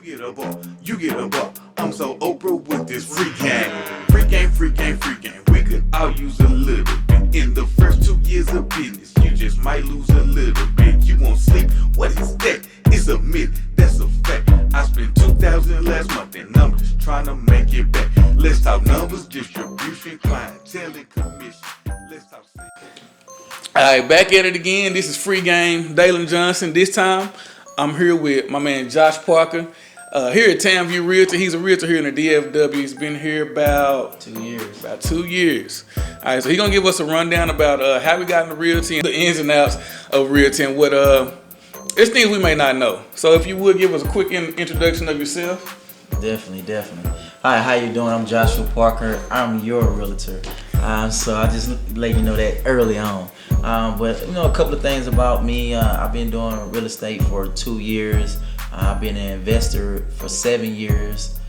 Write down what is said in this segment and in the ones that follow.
get a ball, you get a ball. I'm so Oprah with this free game. Free game, free game, free game. We could all use a little bit. In the first 2 years of business, you just might lose a little bit. You won't sleep, what is that? It's a myth, that's a fact. I spent $2,000 last month and I'm just trying to make it back. Let's talk numbers, distribution, clientele, and commission. Let's talk. Alright, back at it again. This is Free Game, Daylon Johnson. This time, I'm here with my man Josh Parker. Here at Townview Realtor. He's a realtor here in the DFW. He's been here about 2 years. About 2 years. Alright, so he's gonna give us a rundown about how we got into realty and the ins and outs of realty and what it's things we may not know. So if you would give us a quick introduction of yourself. Definitely. Hi, how you doing? I'm Joshua Parker. I'm your realtor. So I just let you know that early on. But you know, a couple of things about me. I've been doing real estate for 2 years. I've been an investor for 7 years.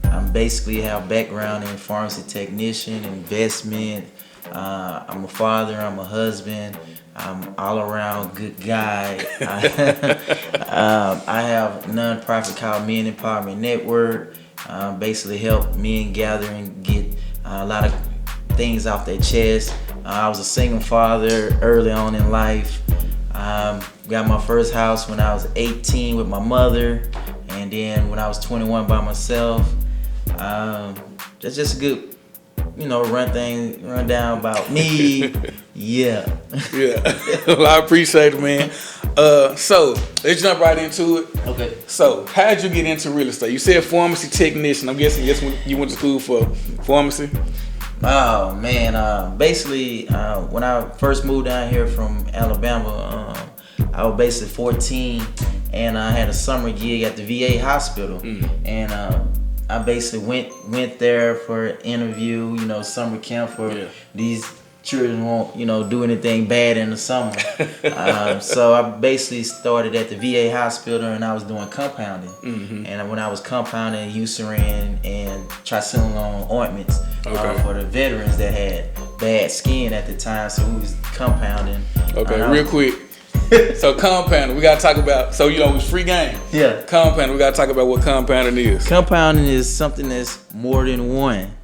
I'm basically have background in pharmacy technician, investment. I'm a father. I'm a husband. I'm all around good guy. I have a nonprofit called Men Empowerment Network. Basically help men gather and get a lot of things off their chest. I was a single father early on in life. Got my first house when I was 18 with my mother, and then when I was 21 by myself. That's just a good, run down about me. Yeah. Well, I appreciate it, man. So let's jump right into it. Okay. So how did you get into real estate? You said pharmacy technician. I'm guessing you went to school for pharmacy. Oh man, basically when I first moved down here from Alabama, I was basically 14, and I had a summer gig at the VA hospital, and I basically went there for an interview, summer camp for these children won't, do anything bad in the summer. So I basically started at the VA hospital, and I was doing compounding. And when I was compounding Eucerin and triamcinolone ointments for the veterans that had bad skin at the time, so we was compounding. Okay, real quick. So compounding, we gotta talk about. So it's free game. Yeah. Compounding, we gotta talk about what compounding is. Compounding is something that's more than one.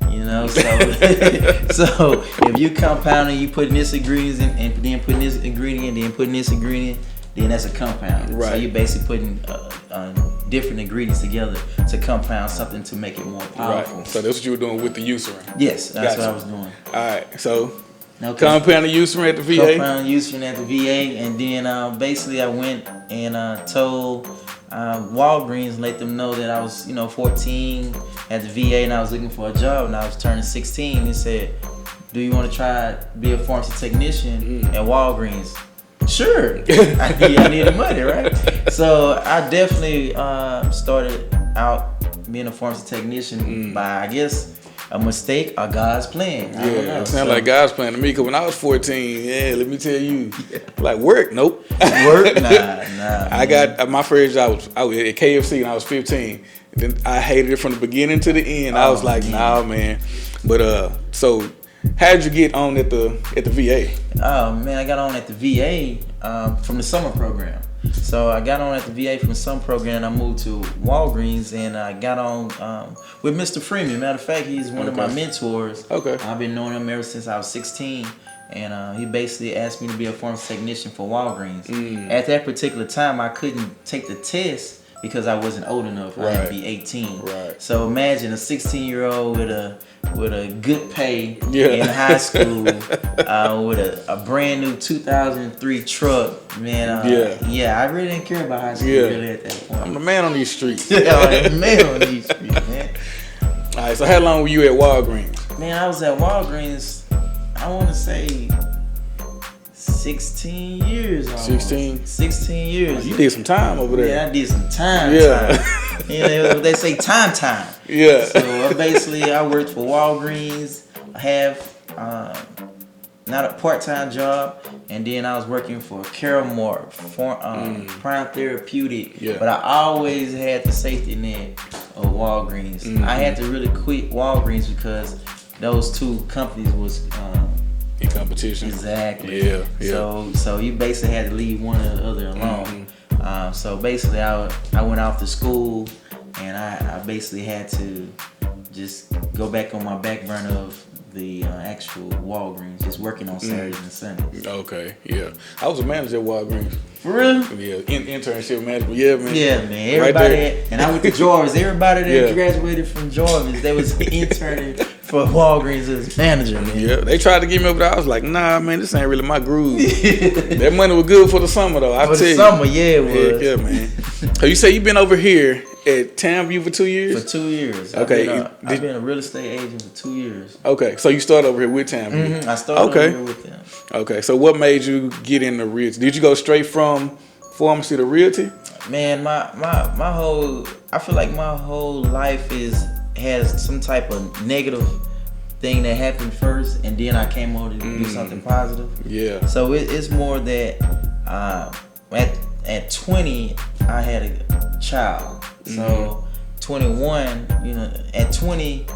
So if you compounding, you putting this ingredient in, and then putting this ingredient, then putting this ingredient, then that's a compound. Right. So you're basically putting different ingredients together to compound something to make it more powerful. Right. So that's what you were doing with the Eucerin. Yes, that's what I was doing. All right. So compounding Eucerin at the VA. Compounding Eucerin at the VA, and then basically I went and told Walgreens and let them know that I was 14 at the VA and I was looking for a job, and I was turning 16, and said, do you want to try be a pharmacy technician at Walgreens? Sure. I needed money, right? So I definitely started out being a pharmacy technician by, I guess, a mistake or God's plan. I don't know. It sounds like God's plan to me, because when I was 14, let me tell you, like work, nope. Work? Nah. I got my first job, I was at KFC when I was 15. And then I hated it from the beginning to the end. I was like, nah, man. But so how did you get on at the VA? Oh man, I got on at the VA from the summer program. So I got on at the VA from the summer program, and I moved to Walgreens, and I got on with Mr. Freeman. Matter of fact, he's one of my mentors. Okay. I've been knowing him ever since I was 16, and he basically asked me to be a pharmacy technician for Walgreens. At that particular time, I couldn't take the test because I wasn't old enough. I had to be 18. Right. So imagine a 16-year-old with a good pay in high school, with a brand new 2003 truck, man. I really didn't care about high school really at that point. I'm the man on these streets. I'm the man on these streets, man. All right, so how long were you at Walgreens? Man, I was at Walgreens, I want to say 16 years almost. 16 years. You did some time over there. Yeah, I did some time. They say time. Yeah. So basically, I worked for Walgreens. I have not a part-time job, and then I was working for Caramore, Prime Therapeutic. Yeah. But I always had the safety net of Walgreens. I had to really quit Walgreens because those two companies was in competition. Exactly. Yeah. So you basically had to leave one or the other alone. So basically, I went off to school, and I basically had to just go back on my back burner of the actual Walgreens, just working on Saturdays and Sundays. Okay, yeah. I was a manager at Walgreens. For real? Yeah, internship management. Yeah, man. Yeah, man. Everybody, and I went to Jarvis. Everybody that Yeah. graduated from Jarvis, they was interning for Walgreens as manager, man. Yeah, they tried to get me over there. I was like, nah, man, this ain't really my groove. That money was good for the summer, though. I For tell the you. summer, yeah, it was. Yeah, man. So you say you've been over here at Townview for 2 years? For 2 years. Okay. I've been a real estate agent for 2 years. Okay, so you started over here with Townview. I started over here with them. Okay, so what made you get into realty? Did you go straight from pharmacy to realty? Man, my whole, I feel like my whole life has some type of negative thing that happened first, and then I came over to do something positive. Yeah. So it's more that at 20 I had a child. So 21, at 20,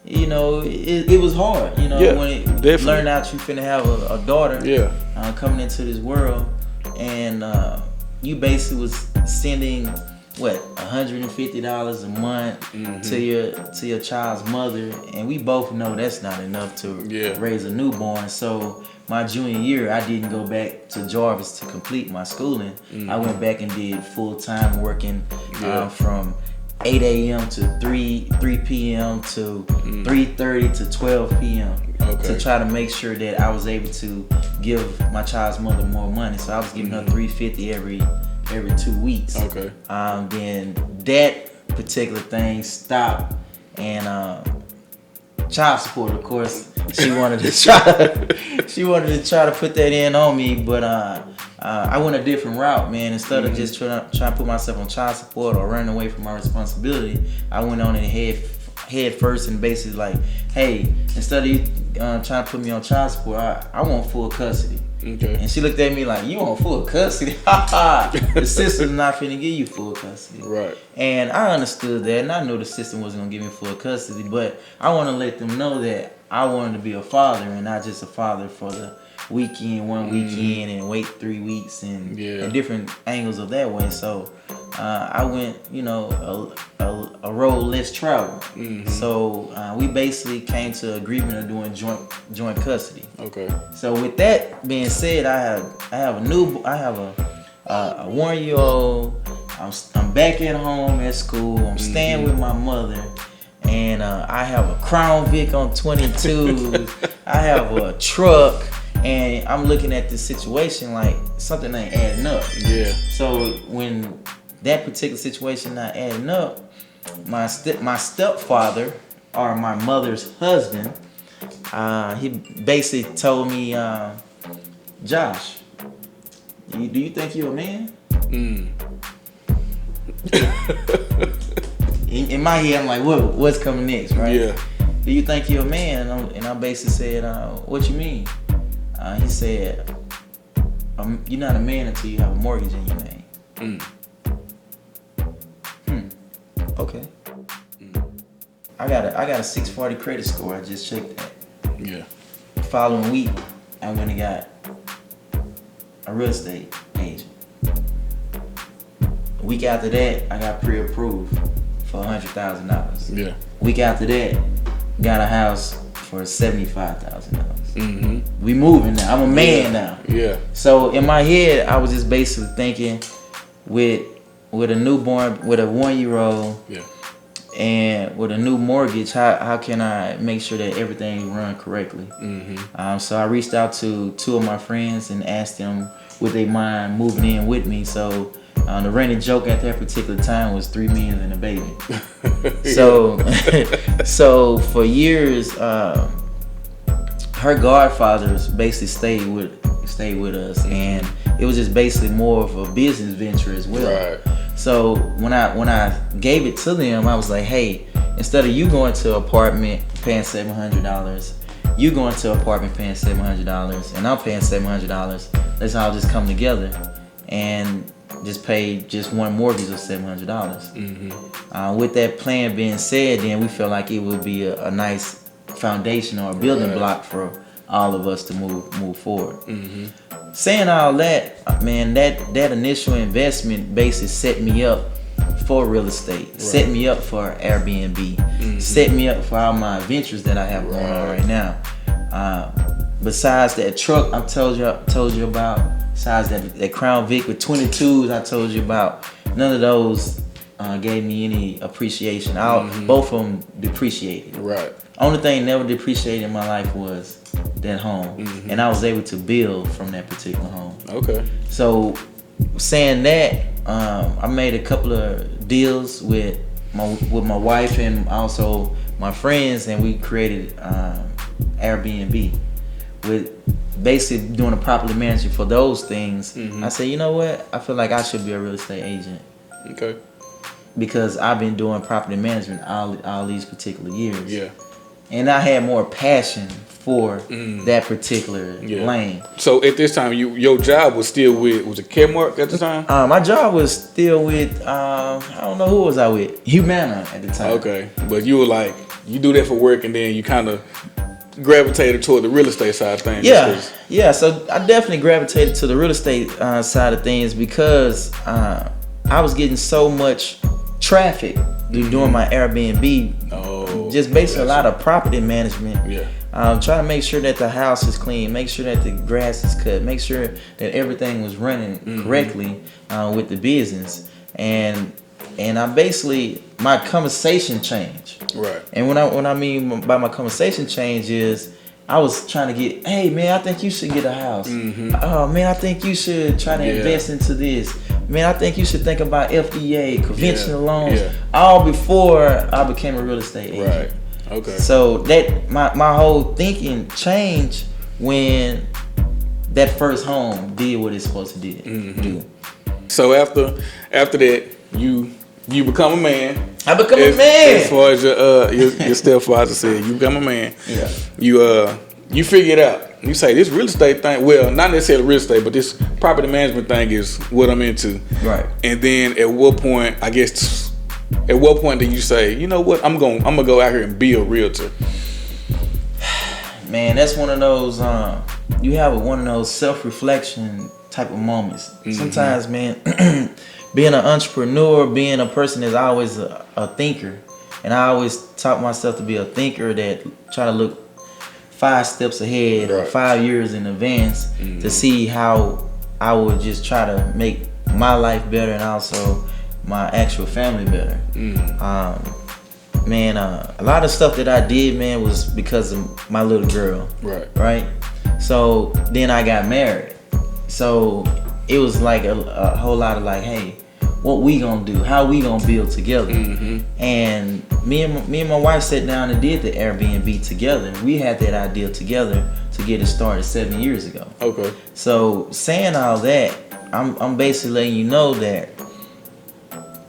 it was hard. Yeah, when it definitely. learned out you finna have a daughter. Yeah. Coming into this world, and you basically was sending what $150 a month to your child's mother, and we both know that's not enough to raise a newborn. So my junior year, I didn't go back to Jarvis to complete my schooling. I went back and did full-time working from 8 a.m. to 3 p.m. to 3:30 to 12 p.m. to try to make sure that I was able to give my child's mother more money. So I was giving her $350 every 2 weeks. Okay. Then that particular thing stopped, and child support, of course, she wanted to try to put that in on me, but I went a different route, man. Instead of just trying to put myself on child support or running away from my responsibility, I went on and head first and basically like, hey, instead of you trying to put me on child support, I want full custody. Okay. And she looked at me like, you want full custody? Ha ha! The system's not finna give you full custody. Right. And I understood that, and I knew the system wasn't gonna give me full custody, but I want to let them know that I wanted to be a father and not just a father for the weekend, one weekend, and wait 3 weeks and different angles of that way. So I went, a road less traveled. So we basically came to agreement of doing joint custody. Okay. So with that being said, I have a 1-year-old. I'm back at home at school. I'm staying with my mother, and I have a Crown Vic on 22. I have a truck. And I'm looking at this situation like something ain't adding up. Yeah. So when that particular situation not adding up, my stepfather, or my mother's husband, he basically told me, Josh, do you think you're a man? In my head, I'm like, what's coming next, right? Yeah. Do you think you're a man? And I basically said, what you mean? He said, you're not a man until you have a mortgage in your name. Okay. I got a 640 credit score. I just checked that. Yeah. The following week, I went and got a real estate agent. A week after that, I got pre-approved for $100,000. Yeah. Week after that, got a house for $75,000. We moving now. I'm a man now. Yeah. So in my head, I was just basically thinking, with a newborn, with a 1-year-old, and with a new mortgage, how can I make sure that everything run correctly? So I reached out to 2 of my friends and asked them would they mind moving in with me. So the running joke at that particular time was $3 million and a baby. So for years, her godfathers basically stayed with us, and it was just basically more of a business venture as well. Right. So when I gave it to them, I was like, hey, instead of you going to an apartment paying $700, you going to an apartment paying $700, and I'm paying $700, let's all just come together and just pay just one mortgage of $700. With that plan being said, then we felt like it would be a nice foundation or a building block for all of us to move forward. Saying all that, man, that initial investment basis set me up for real estate, set me up for Airbnb, set me up for all my adventures that I have going on right now. Besides that truck I told you about, besides that Crown Vic with 22s I told you about, none of those gave me any appreciation. Both of them depreciated. Right. Only thing never depreciated in my life was that home, and I was able to build from that particular home. Okay. So, saying that, I made a couple of deals with my wife and also my friends, and we created Airbnb with basically doing a property management for those things. I said, you know what? I feel like I should be a real estate agent. Okay. Because I've been doing property management all these particular years. Yeah. And I had more passion for that particular lane. So at this time, your job was still with, was it Kmart at the time? My job was still with, I don't know who was I with, Humana at the time. Okay, but you were like, you do that for work, and then you kind of gravitated toward the real estate side of things. Yeah. So I definitely gravitated to the real estate side of things because I was getting so much traffic doing my Airbnb. Just basically a lot of property management. Try to make sure that the house is clean, make sure that the grass is cut, make sure that everything was running correctly with the business. And I basically, my conversation changed. Right. And what I mean by my conversation change is I was trying to get, hey man, I think you should get a house. Oh man, I think you should try to invest into this. Man, I think you should think about FDA, conventional loans, all before I became a real estate agent. Right. Okay. So that my whole thinking changed when that first home did what it's supposed to do. So after that, you become a man. I become a man. As far as your stepfather said, you become a man. Yeah. You figure it out. You say this real estate thing, well, not necessarily real estate, but this property management thing is what I'm into. Right. And then at what point did you say, you know what, I'm gonna go out here and be a realtor? Man, that's one of those you have one of those self-reflection type of moments. Sometimes, man, being an entrepreneur, being a person that's always a thinker, and I always taught myself to be a thinker that try to look 5 steps ahead or 5 years in advance to see how I would just try to make my life better and also my actual family better. Man, a lot of stuff that I did, man, was because of my little girl. Right. So then I got married. So it was like a whole lot of like, hey, what we gonna do? How we gonna build together? And me and my wife sat down and did the Airbnb together. We had that idea together to get it started 7 years ago. Okay. So saying all that, I'm basically letting you know that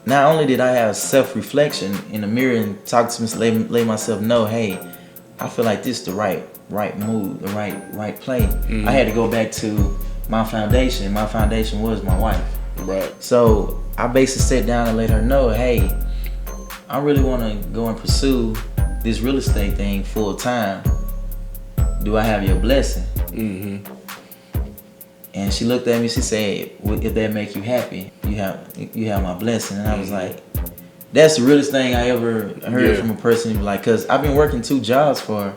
not only did I have self-reflection in the mirror and talk to myself, let myself know, hey, I feel like this is the right move, the right play. I had to go back to my foundation. My foundation was my wife. Right. So I basically sat down and let her know, hey, I really want to go and pursue this real estate thing full time. Do I have your blessing? And she looked at me. She said, "If that make you happy, you have my blessing." And I was like, "That's the realest thing I ever heard from a person." Like, cause I've been working 2 jobs for,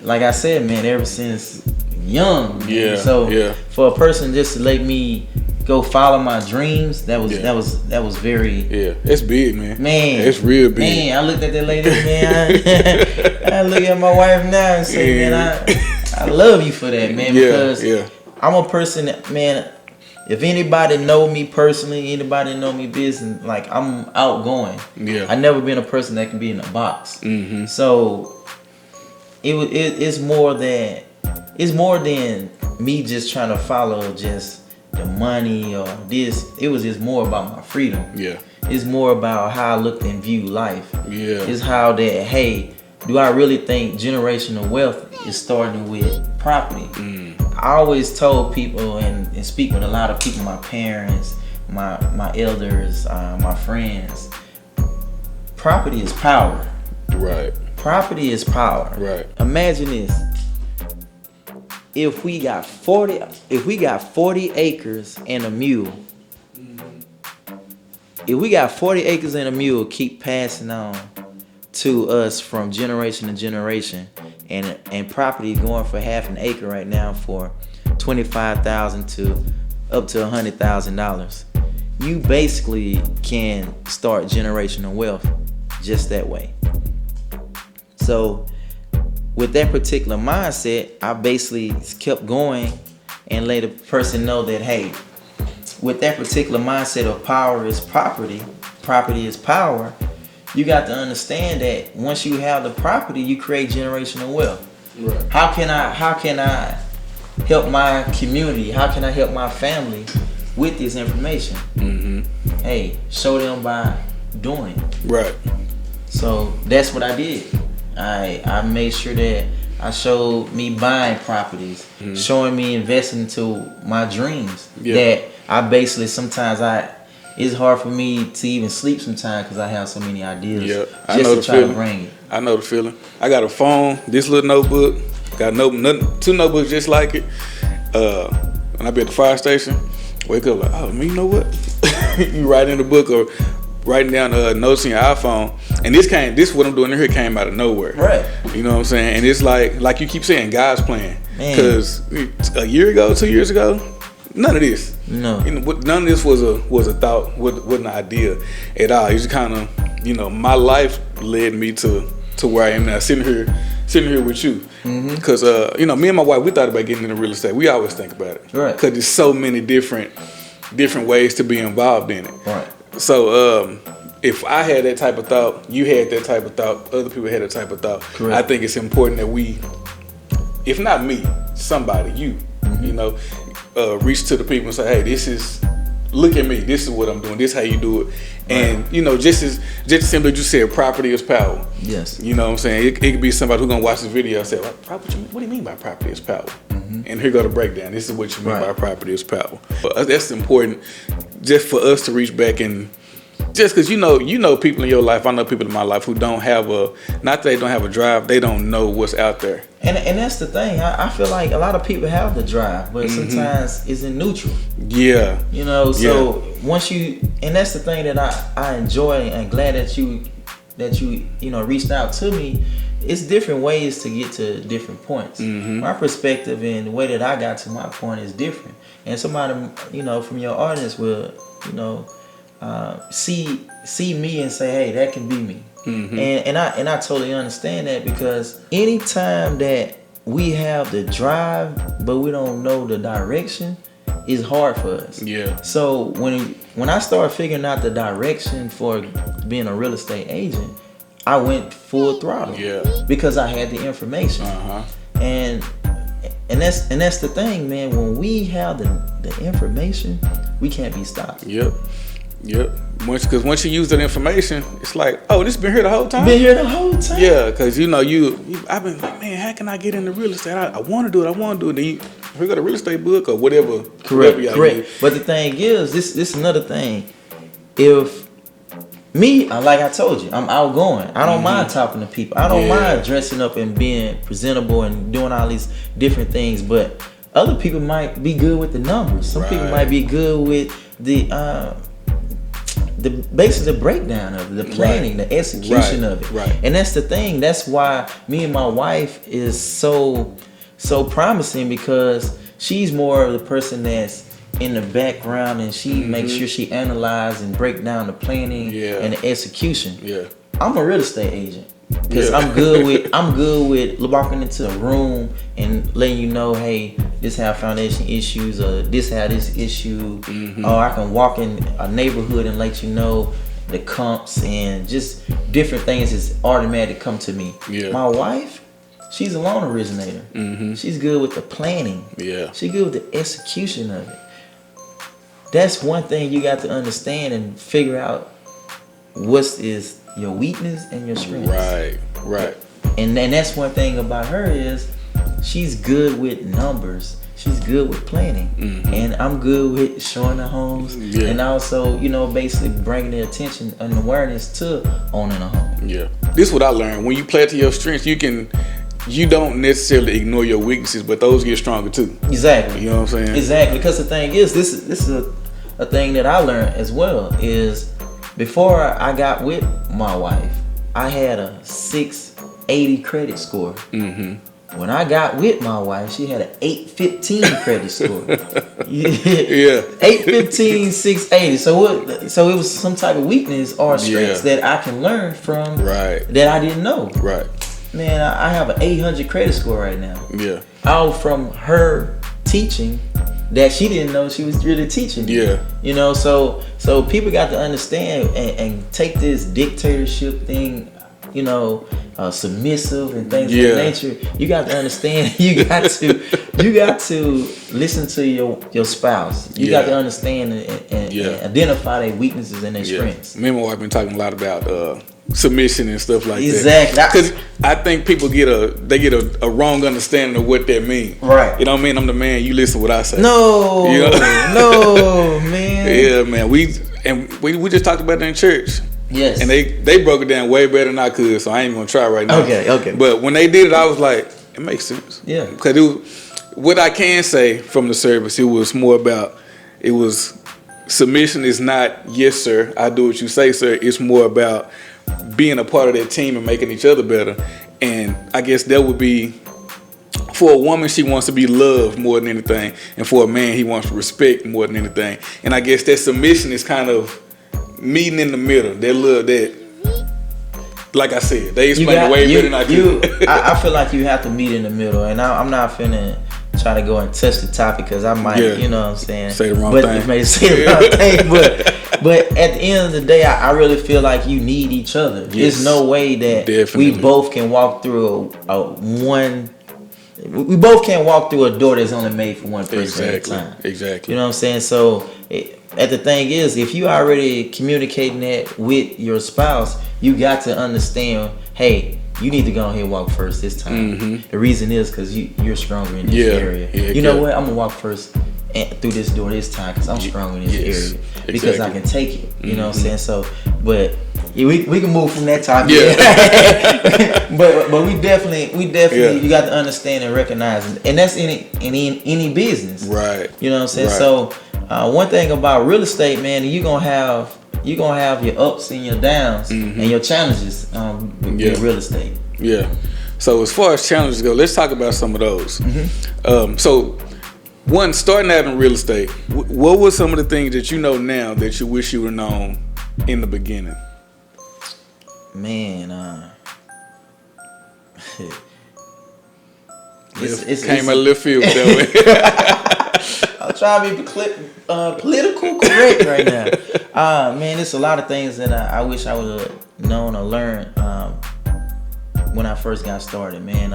like I said, man, ever since young. So for a person just to let me go follow my dreams, that was very. It's big, man. Man, it's real big. Man, I looked at that lady, man. I look at my wife now and say, man, I love you for that, man, because I'm a person that, man, if anybody know me personally, anybody know me business, like I'm outgoing. I've never been a person that can be in a box. So it's more than me just trying to follow just the money or this. It was just more about my freedom. It's more about how I looked and view life. It's how that, hey, do I really think generational wealth is starting with property? I always told people and speak with a lot of people, my parents, my elders, my friends, property is power. Right. Property is power. Right. Imagine this. if we got 40 acres and a mule, if we got 40 acres and a mule, keep passing on to us from generation to generation, and property going for half an acre right now for $25,000 to up to $100,000, you basically can start generational wealth just that way. So with that particular mindset, I basically kept going and let the person know that, hey, with that particular mindset of power is property, property is power, you got to understand that once you have the property, you create generational wealth. Right. How can I help my community? How can I help my family with this information? Mm-hmm. Hey, show them by doing it. Right. So that's what I did. I made sure that I showed me buying properties, showing me investing into my dreams. Yeah. That I basically sometimes it's hard for me to even sleep sometimes because I have so many ideas. Yeah, Just I know to the try feeling. to bring it. I know the feeling. I got a phone, this little notebook, got two notebooks just like it. When I be at the fire station, wake up like, oh, man, you know what? You write in the book or writing down notes in your iPhone, and this what I'm doing here came out of nowhere. Right. You know what I'm saying? And it's like you keep saying, God's plan. Man. Because a year ago, 2 years ago, none of this. No. You know, none of this was a thought, wasn't an idea at all. It's just kind of, you know, my life led me to where I am now, sitting here with you. Because you know, me and my wife, we thought about getting into real estate. We always think about it. Right. Because there's so many different ways to be involved in it. Right. So if I had that type of thought, you had that type of thought, other people had that type of thought. Correct. I think it's important that we, if not me, somebody, you know, reach to the people and say, hey, look at me, this is what I'm doing, this is how you do it. And you know, just simply you said, property is power. Yes. You know what I'm saying? It could be somebody who's gonna watch this video and say, what do you mean by property is power? And here go the breakdown. This is what you mean by property is power. But that's important, just for us to reach back and just because you know people in your life. I know people in my life who don't have not that they don't have a drive, they don't know what's out there. And that's the thing. I feel like a lot of people have the drive, but sometimes it's in neutral. Yeah. You know, so once and that's the thing that I enjoy and glad that you reached out to me. It's different ways to get to different points. My perspective and the way that I got to my point is different. And somebody, from your audience will, see me and say, hey, that can be me. And I totally understand that, because anytime that we have the drive but we don't know the direction, it's hard for us. Yeah. So when I started figuring out the direction for being a real estate agent, I went full throttle. Yeah. Because I had the information. And that's the thing, man. When we have the information, we can't be stopped. Yep. Because once you use that information, it's like, oh, this been here the whole time. Yeah, because I've been like, man, how can I get into real estate? I want to do it. Then you got a real estate book or whatever. Correct. But the thing is, this is another thing. If me, like I told you, I'm outgoing. I don't mind talking to people. I don't mind dressing up and being presentable and doing all these different things. But other people might be good with the numbers. Some people might be good with basically the breakdown of it, the planning, the execution of it. Right. And that's the thing. That's why me and my wife is so promising, because she's more of the person that's in the background, and she makes sure she analyze and break down the planning and the execution. Yeah. I'm a real estate agent because I'm good with walking into a room and letting you know, hey, this have foundation issues, or this have this issue, or I can walk in a neighborhood and let you know the comps and just different things is automatic come to me. Yeah. My wife, she's a loan originator. She's good with the planning. Yeah. She's good with the execution of it. That's one thing you got to understand and figure out what is your weakness and your strengths. Right. And that's one thing about her is she's good with numbers. She's good with planning. And I'm good with showing the homes and also, basically bringing the attention and awareness to owning a home. Yeah. This is what I learned. When you play to your strengths, you can you don't necessarily ignore your weaknesses, but those get stronger too. Exactly. You know what I'm saying? Exactly. Because the thing is, this is a thing that I learned as well. Is before I got with my wife, I had a 680 credit score. When I got with my wife, she had an 815 credit score. Yeah. 815, 680. So it was some type of weakness or strengths that I can learn from that I didn't know. Right. Man, I have an 800 credit score right now. Yeah. All from her teaching that she didn't know she was really teaching me. Yeah. You know, so people got to understand and take this dictatorship thing, you know, submissive and things of that nature. You got to understand. You got to listen to your spouse. You got to understand and identify their weaknesses and their strengths. Me and my wife been talking a lot about submission and stuff like exactly. that. Because I think people get a wrong understanding of what that means. Right. You know what I mean? I'm the man. You listen to what I say. No. You know? No, man. Yeah, man. We just talked about that in church. Yes. And they broke it down way better than I could, so I ain't gonna try right now. Okay. But when they did it, I was like, it makes sense. Yeah. Because what I can say from the service, it was more about, submission is not, yes, sir, I do what you say, sir. It's more about being a part of that team and making each other better. And I guess that would be, for a woman, she wants to be loved more than anything. And for a man, he wants respect more than anything. And I guess that submission is kind of meeting in the middle. That love, that, like I said, they explain it way better than I could. I feel like you have to meet in the middle. And I'm not finna try to go and touch the topic because I might, you know what I'm saying? Say the wrong thing. May say the wrong thing. But at the end of the day, I really feel like you need each other. Yes. There's no way that we both can walk through we both can't walk through a door that's only made for one person at a time. Exactly. You know what I'm saying? So, the thing is, if you already communicating that with your spouse, you got to understand, hey, you need to go ahead and walk first this time. The reason is because you're stronger in this area. You know what? I'm going to walk first through this door this time because I'm stronger in this area. Because I can take it. You know what I'm saying? So, but we can move from that topic. but we definitely you got to understand and recognize it. And that's in any business. Right. You know what I'm saying? Right. So one thing about real estate, man, you're gonna have your ups and your downs and your challenges with real estate. Yeah. So as far as challenges go, let's talk about some of those. So one, starting out in real estate, what were some of the things that you know now that you wish you would have known in the beginning? Man, it came a little field that way. I'm trying to be political correct right now. Man, it's a lot of things that I wish I would have known or learned when I first got started. Man,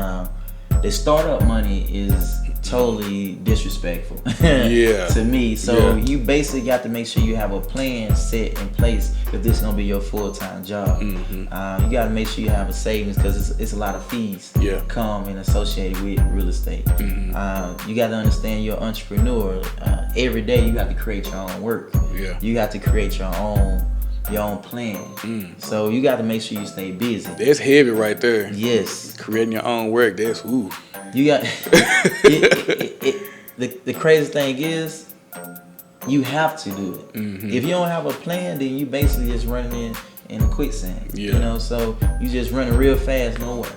the startup money is totally disrespectful to me. So you basically got to make sure you have a plan set in place if this is gonna be your full-time job. You got to make sure you have a savings because it's a lot of fees come and associated with real estate. You got to understand you're an entrepreneur. Every day you got to create your own work. You got to create your own plan. So you got to make sure you stay busy. That's heavy right there. Yes. Creating your own work, that's ooh. You got the crazy thing is you have to do it. If you don't have a plan, then you basically just running in a quicksand. You know, so you just running real fast nowhere.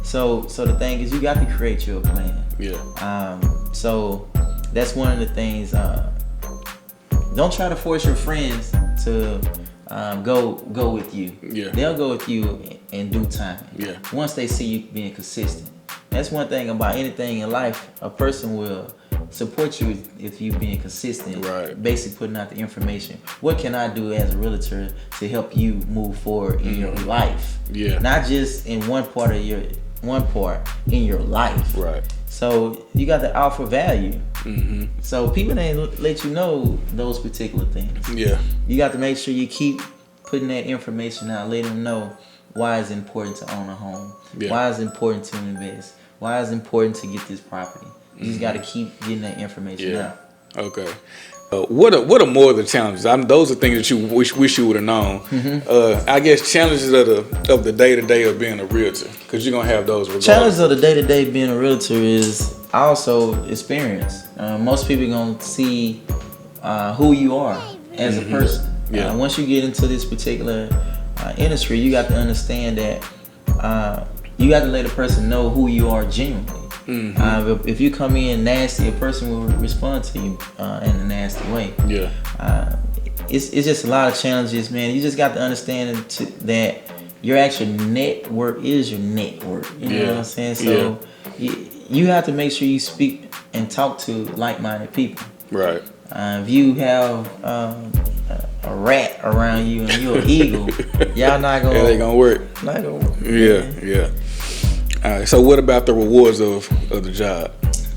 So the thing is you got to create your plan. So that's one of the things. Don't try to force your friends to go with you. They'll go with you in due time. Once they see you being consistent. That's one thing about anything in life. A person will support you if you being consistent. Basically putting out the information. What can I do as a realtor to help you move forward in your life? Not just in one part in your life. So you got to offer value. So people ain't let you know those particular things. You got to make sure you keep putting that information out. Let them know why it's important to own a home. Why it's important to invest. Why it's important to get this property. You just got to keep getting that information out. Okay. What are more of the challenges? Those are things that you wish you would have known. I guess challenges of the day to day of being a realtor, because you're gonna have those. Challenges of the day to day being a realtor is also experience. Most people gonna see who you are as a person. Yeah. Once you get into this particular industry, you got to understand that you got to let a person know who you are genuinely. If you come in nasty, a person will respond to you in a nasty way. Yeah. It's just a lot of challenges, man. You just got to understand that your actual network is your network. You know what I'm saying? So you have to make sure you speak and talk to like-minded people. Right. If you have a rat around you and you're an eagle, y'all not gonna. It ain't gonna work. Not gonna work. Yeah. All right. So what about the rewards of the job?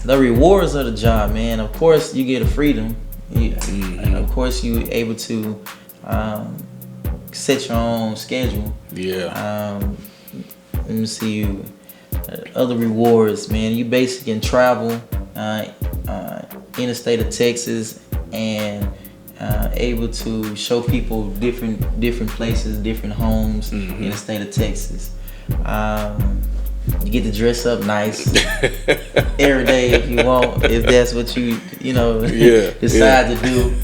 The rewards of the job, man. Of course, you get a freedom. And of course, you able to set your own schedule. Yeah. Let me see. Other rewards, man. You basically can travel in the state of Texas and able to show people different places, different homes in the state of Texas. You get to dress up nice every day if you want, if that's what you decide to do.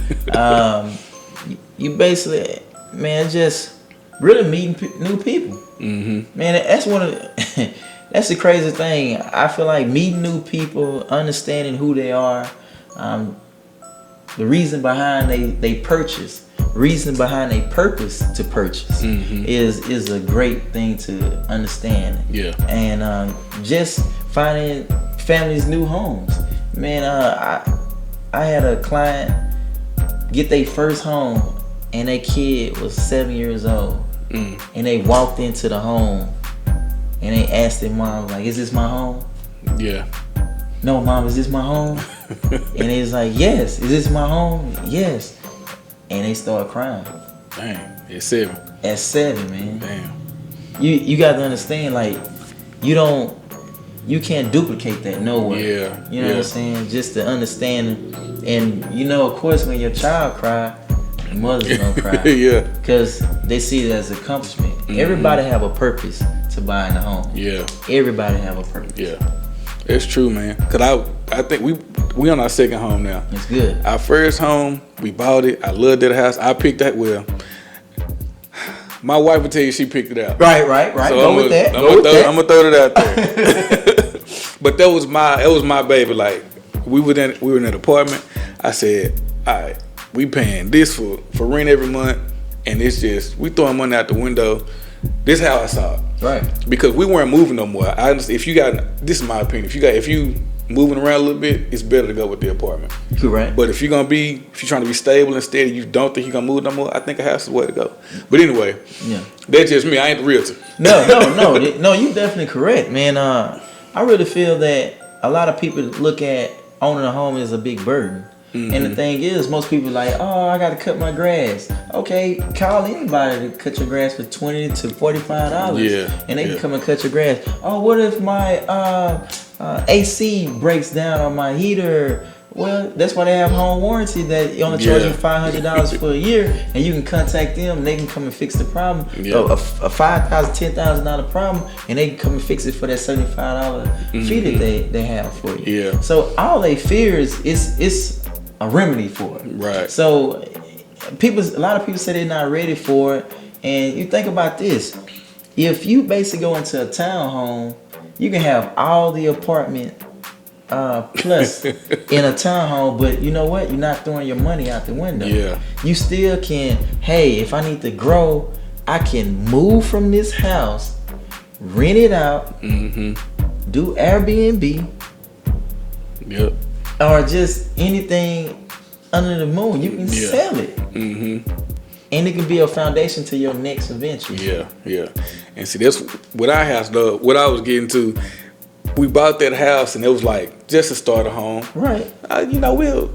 You basically, man, just really meeting new people. Man, that's one of the, that's the crazy thing. I feel like meeting new people, understanding who they are, the reason behind they purchase, reason behind a purpose to purchase is a great thing to understand. Yeah. And just finding families new homes. Man, I had a client get their first home and their kid was 7 years old. And they walked into the home and they asked their mom, like, is this my home? Yeah. No, mom, is this my home? And it's like, yes. Is this my home? Yes. And they start crying. Dang, at 7. At 7, man. Damn. You got to understand, like, you can't duplicate that nowhere. Yeah. You know what I'm saying? Just to understand, and of course, when your child cry, the mother's gonna cry. Yeah. Because they see it as an accomplishment. Everybody have a purpose to buying a home. Yeah. Everybody have a purpose. Yeah. It's true, man. Cause I think we on our second home now. It's good. Our first home, we bought it. I loved that house. I picked that well. My wife would tell you she picked it out. Right. So Go with that. I'm gonna throw it out there. But that was my baby. Like we were in an apartment. I said, all right, we paying this for rent every month, and it's just we throwing money out the window. This is how I saw it. Right. Because we weren't moving no more. This is my opinion. If you moving around a little bit, it's better to go with the apartment. Correct. But if you're trying to be stable and steady, you don't think you're gonna move no more, I think a house is the way to go. But anyway, that's just me. I ain't the realtor. No, you definitely correct, man. I really feel that a lot of people look at owning a home as a big burden. And the thing is, most people are like, oh, I got to cut my grass. Okay, call anybody to cut your grass for $20 to $45. Yeah. And they can come and cut your grass. Oh, what if my AC breaks down on my heater? Well, that's why they have home warranty that you only charge you $500 for a year, and you can contact them and they can come and fix the problem. Yeah. A $5,000, $10,000 problem, and they can come and fix it for that $75 fee that they have for you. Yeah. So all they fear is a remedy for it. Right. So a lot of people say they're not ready for it, and you think about this: if you basically go into a townhome, you can have all the apartment plus in a townhome, but you know what? You're not throwing your money out the window. Yeah. You still can. Hey, if I need to grow, I can move from this house, rent it out, do Airbnb. Yep. Or just anything under the moon, you can sell it, and it can be a foundation to your next adventure. Yeah. And see, that's what our house though. What I was getting to, we bought that house, and it was like just to start a home. Right. We'll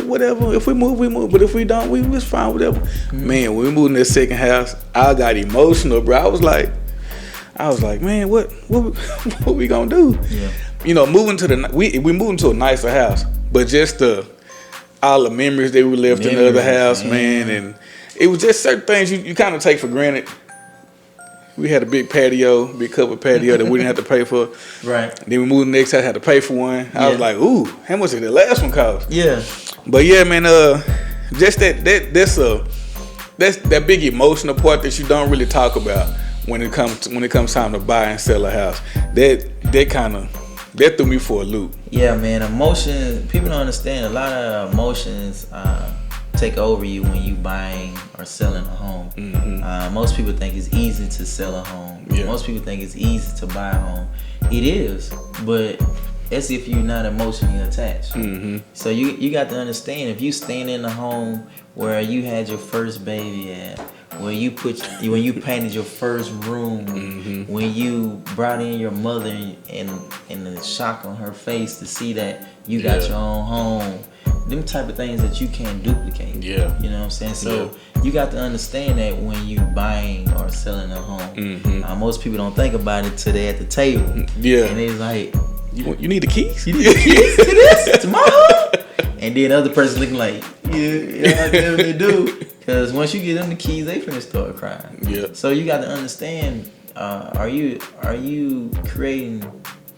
whatever. If we move, we move. But if we don't, we just fine, whatever. Man, when we moved in that second house, I got emotional, bro. I was like, man, what we gonna do? Yeah. Moving to we moving to a nicer house, but just all the memories that we left in the other Memories, house, man. And it was just certain things you kind of take for granted. We had a big patio, big covered patio that we didn't have to pay for. Right. Then we moved to the next house, had to pay for one. I was like, ooh, how much did the last one cost? Yeah. But yeah, man, just that's that big emotional part that you don't really talk about when it comes time to buy and sell a house. That threw me for a loop. Yeah, man. Emotion. People don't understand. A lot of emotions take over you when you buying or selling a home. Most people think it's easy to sell a home. Yeah. Most people think it's easy to buy a home. It is, but that's if you're not emotionally attached. So you got to understand, if you staying in a home where you had your first baby at, when you painted your first room, when you brought in your mother and the shock on her face to see that you got your own home, them type of things that you can't duplicate. Yeah. You know what I'm saying? So you got to understand that when you buying or selling a home. Most people don't think about it till they at the table. Yeah. And it's like, you need the keys? you need the keys to this? To my home? And then the other person looking like, yeah, I definitely do. Because once you get them the keys, they finna start crying. Yeah. So you got to understand, are you creating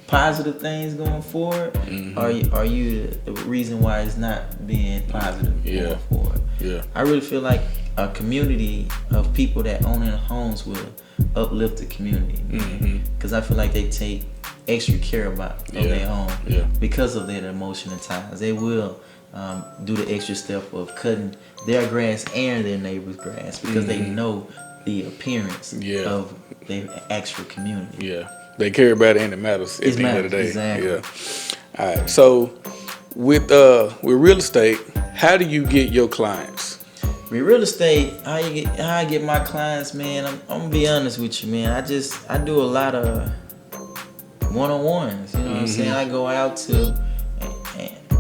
positive things going forward? Are you the reason why it's not being positive going forward? Yeah. I really feel like a community of people that own their homes will uplift the community. Because I feel like they take extra care about their home because of their emotional ties. They will do the extra step of cutting their grass and their neighbor's grass because they know the appearance of their actual community. Yeah. They care about it and it matters at the end of the day. Exactly. Yeah. All right. So with real estate, how do you get your clients? With real estate, how I get my clients, man, I'm gonna be honest with you, man. I do a lot of one-on-ones. You know what I'm saying? I go out to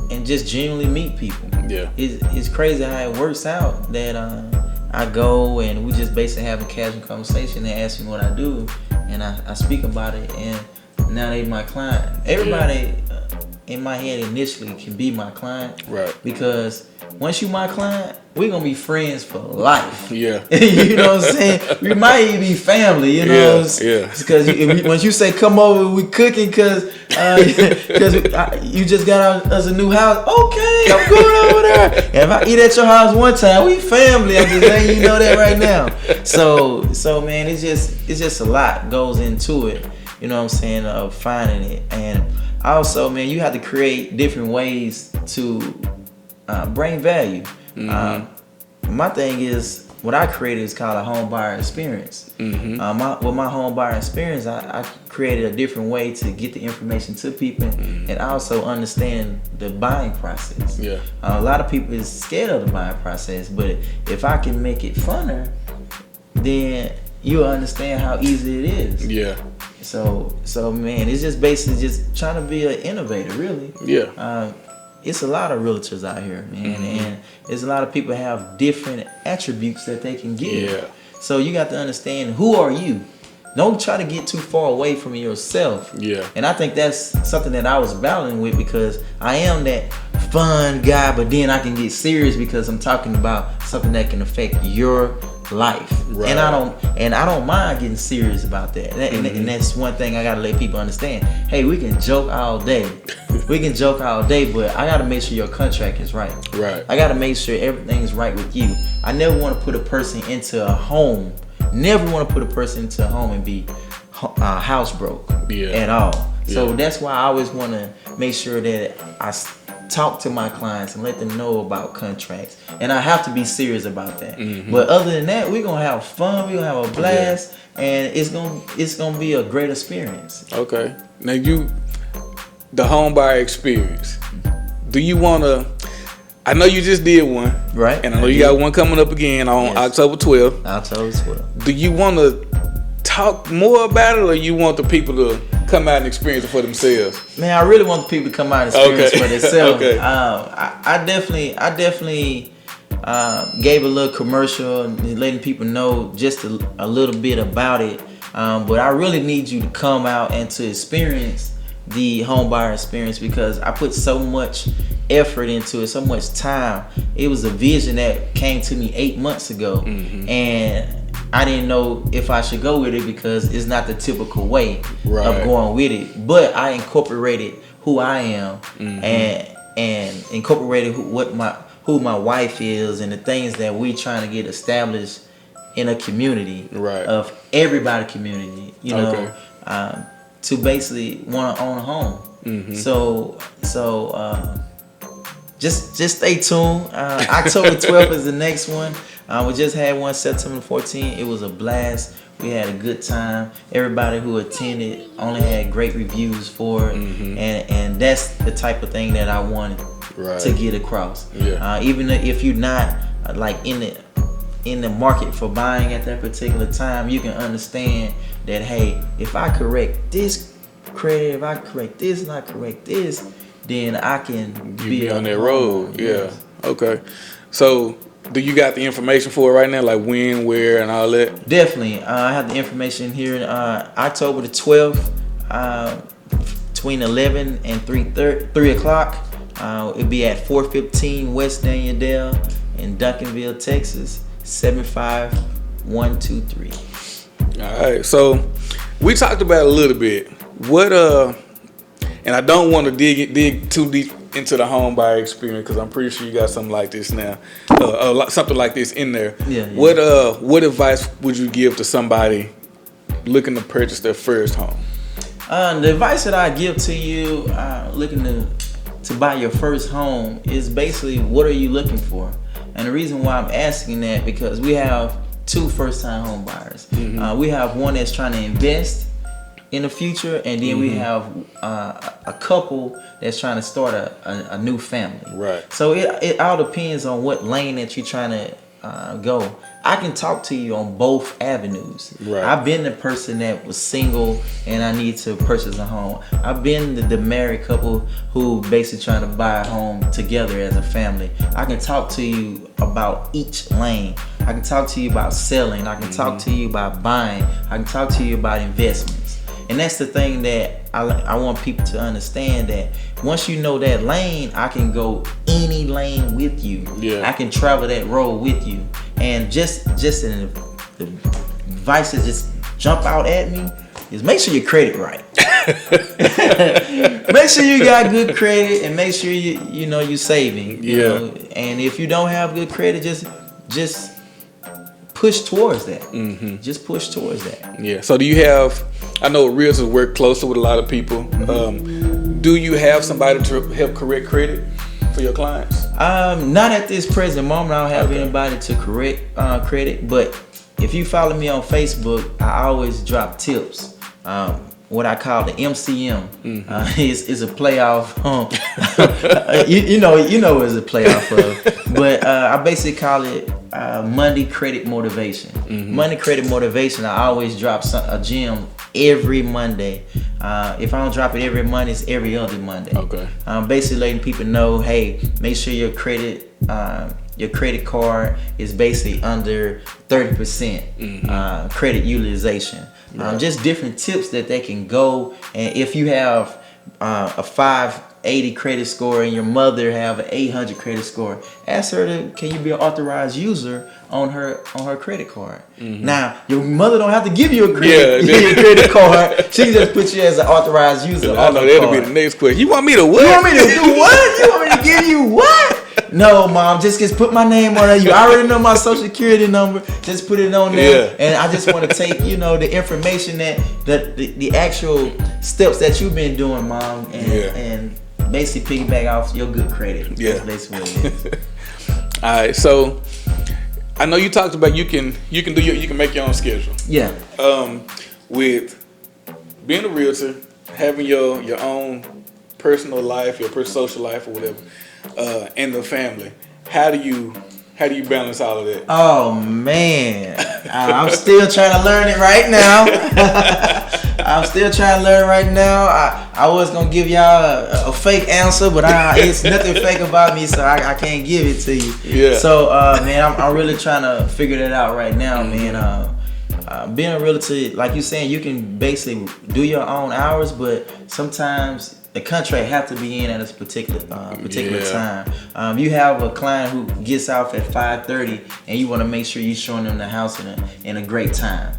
and just genuinely meet people. Yeah. It's crazy how it works out that I go and we just basically have a casual conversation. They ask me what I do, and I speak about it, and now they my client. Everybody in my head initially can be my client, right? Because once you my client, we're gonna be friends for life. Yeah. You know what I'm saying? We might even be family, you know? Yeah. Because once you say come over, we cooking because you just got us a new house. Okay, I'm going over there. And if I eat at your house one time, we family. I'm just letting you know that right now. So man, it's just a lot goes into it. You know what I'm saying? Of finding it. And also, man, you have to create different ways to bring value. My thing is, what I created is called a home buyer experience. With my home buyer experience, I created a different way to get the information to people and also understand the buying process. Yeah. A lot of people is scared of the buying process, but if I can make it funner, then you'll understand how easy it is. Yeah. So man, it's just basically just trying to be an innovator, really. Yeah. It's a lot of realtors out here, man, and there's a lot of people have different attributes that they can give. Yeah. So you got to understand, who are you? Don't try to get too far away from yourself. Yeah. And I think that's something that I was battling with, because I am that fun guy, but then I can get serious because I'm talking about something that can affect your life. Right. And I don't mind getting serious about that. And that's one thing I gotta let people understand. Hey, we can joke all day. We can joke all day, but I gotta make sure your contract is right. Right. I gotta make sure everything's right with you. I never want to put a person into a home. Never want to put a person into a home and be house broke at all. So that's why I always want to make sure that I talk to my clients and let them know about contracts, and I have to be serious about that. But other than that, we're gonna have fun, we're gonna have a blast, and it's gonna be a great experience. Okay. Now the home buyer experience, do you want to, I know you just did one, right? And I know you got one coming up again on October 12th. October 12th. Do you want to talk more about it, or you want the people to come out and experience it for themselves? Man, I really want the people to come out and experience it for themselves. Okay. I definitely gave a little commercial and letting people know just a little bit about it. But I really need you to come out and to experience the home buyer experience because I put so much effort into it, so much time. It was a vision that came to me 8 months ago, and I didn't know if I should go with it because it's not the typical way of going with it. But I incorporated who I am and incorporated who my wife is and the things that we trying to get established in a community of everybody community, you know, to basically want to own a home. So just stay tuned. October 12th is the next one. We just had one September 14th. It was a blast. We had a good time. Everybody who attended only had great reviews for it, and that's the type of thing that I wanted to get across. Even if you're not like in the market for buying at that particular time, you can understand that, hey, if I correct this credit, if I correct this and I correct this, then I can be on that road. Okay. So do you got the information for it right now, like when, where, and all that? Definitely. I have the information here. October the 12th, between 11 and 3 o'clock. It'll be at 415 West Daniel in Duncanville, Texas, 75123. All right. So we talked about it a little bit. What and I don't want to dig too deep into the home buyer experience because I'm pretty sure you got something like this now, something like this in there. What advice would you give to somebody looking to purchase their first home? The advice that I give to you looking to buy your first home is basically, what are you looking for? And the reason why I'm asking that, because we have two first-time home buyers. We have one that's trying to invest in the future, and then we have a couple that's trying to start a new family. So it all depends on what lane that you're trying to go. I can talk to you on both avenues. I've been the person that was single and I need to purchase a home. I've been the married couple who basically trying to buy a home together as a family. I can talk to you about each lane. I can talk to you about selling. I can talk to you about buying. I can talk to you about investments. And that's the thing that I want people to understand, that once you know that lane, I can go any lane with you. I can travel that road with you. And just in the advice that just jump out at me is make sure your credit right. Make sure you got good credit, and make sure you saving. You know? And if you don't have good credit, just push towards that. Just push towards that. So do you have, I know realtors work closer with a lot of people. Do you have somebody to help correct credit for your clients? Not at this present moment. I don't have anybody to correct credit, but if you follow me on Facebook, I always drop tips. What I call the MCM is a playoff. You know what it's a playoff of. But I basically call it Monday Credit Motivation. Monday Credit Motivation. I always drop a gem every Monday. If I don't drop it every Monday, it's every other Monday. Basically letting people know, hey, make sure your credit card is basically under 30% credit utilization. Just different tips that they can go. And if you have a 580 credit score and your mother have an 800 credit score, ask her can you be an authorized user on her credit card. Now your mother don't have to give you a credit card. She can just put you as an authorized user. I know that'll be the next question. You want me to what? You want me to do what? You want me to give you what? No, Mom, just put my name on it. You already know my social security number. Just put it on there. And I just want to take, the information that the actual steps that you've been doing, Mom, and basically piggyback off your good credit. That's basically what it is. All right, so I know you talked about you can make your own schedule. With being a realtor, having your own personal life, your personal social life or whatever, and the family, how do you balance all of that? Oh man, I'm still trying to learn it right now. I was gonna give y'all a fake answer, but it's nothing fake about me, so I can't give it to you. So man, I'm really trying to figure that out right now, man. being a realtor, like you saying, you can basically do your own hours, but sometimes the contract have to be in at a particular time. You have a client who gets off at 5:30, and you want to make sure you're showing them the house in a great time.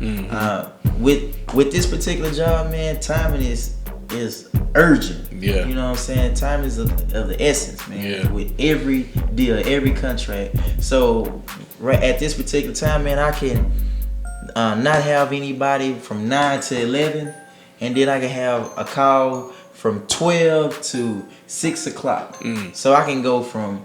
With this particular job, man, timing is urgent. Yeah. You know what I'm saying? Time is of the essence, man. Yeah. With every deal, every contract. So right at this particular time, man, I can not have anybody from 9 to 11, and then I can have a call from 12 to 6 o'clock. So I can go from